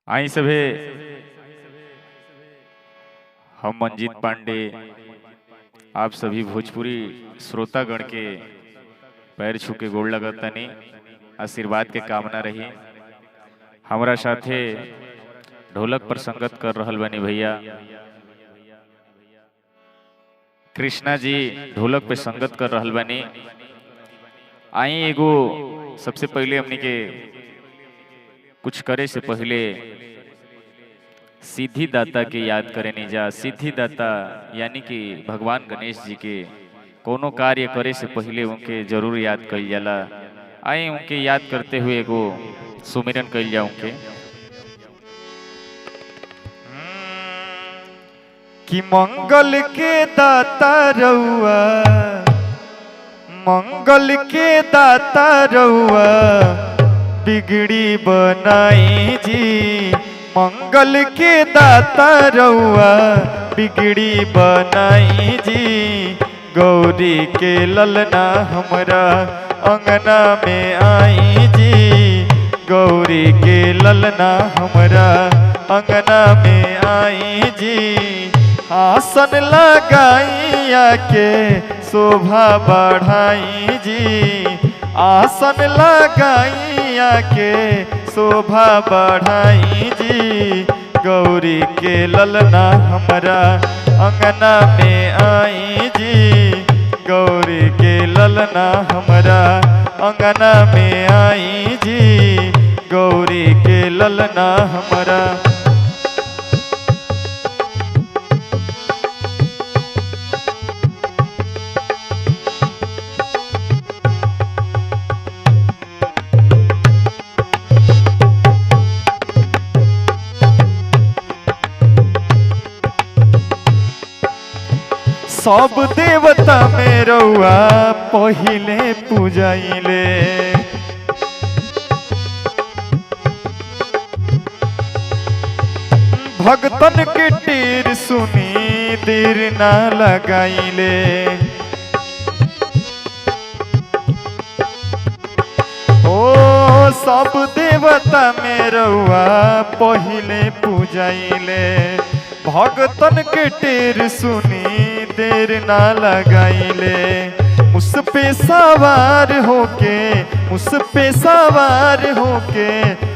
आई सभे हम मंजीत पांडे आप सभी भोजपुरी श्रोतागण के पैर छू के गोड़ लगतनी आशीर्वाद के कामना रही। हमारा साथे ढोलक पर संगत कर रहल बनी भैया कृष्णा जी ढोलक पे संगत कर रहल बनी। आई एगो सबसे पहले हमने के कुछ करे से पहले सिद्धि दाता के याद करें जा। सिद्धि दाता यानी कि भगवान गणेश जी के कोनो कार्य करे से पहले उनके जरूर याद कल जाला। आए उनके याद करते हुए एगो सुमिरन कल जा उनके कि मंगल के दाता रउआ, मंगल के दाता रउआ बिगड़ी बनाई जी। मंगल के दाता रउआ बिगड़ी बनाई जी। गौरी के ललना हमरा अंगना में आई जी। गौरी के ललना हमरा अंगना में आई जी। आसन लगाइया के शोभा बढ़ाई जी। आसन लगाइया के शोभा बढ़ाई जी। गौरी के ललना हमरा अंगना में आई जी। गौरी के ललना हमरा अंगना में आई जी। गौरी के ललना हमरा सब देवता में रउआ पहिले पूजाइले। भगतन के टेर सुनी देर ना लगाइले। ओ सब देवता में रउआ पहिले पूजाइले। भगतन के टेर सुनी देर ना लगाइले। उस पे सवार होके, उस पे सवार होके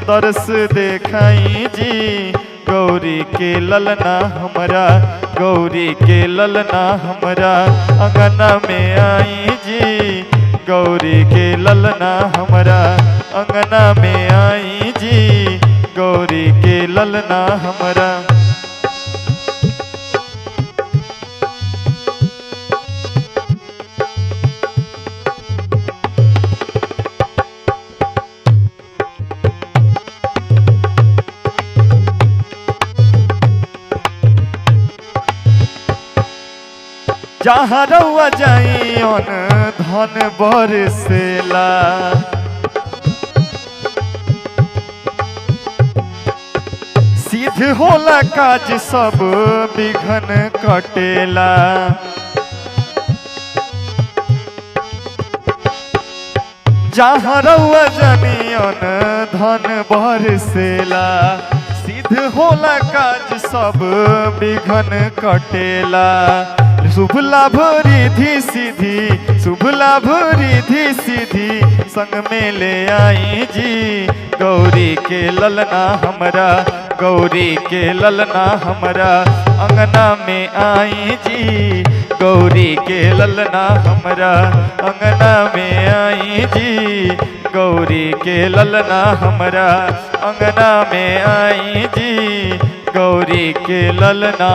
तरस देखाई जी। गौरी के ललना हमरा, गौरी के ललना हमरा अंगना में आई जी। गौरी के ललना हमरा अंगना में आई जी। गौरी के ललना हमरा जहाँ रउआ जाइयन धन बरसेला। सिद्ध होला काज सब विघन कटेला। जहाँ रउआ जाइयन धन बरसेला। सिद्ध होला काज सब विघन कटेला। शुभ लाभ रिधि सीधी, शुभ लाभ रिधि सीधी संग में ले आई जी। गौरी के ललना हमरा, गौरी के ललना हमरा अंगना में आई जी। गौरी के ललना हमरा अंगना में आई जी। गौरी के ललना हमरा अंगना में आई जी। गौरी के ललना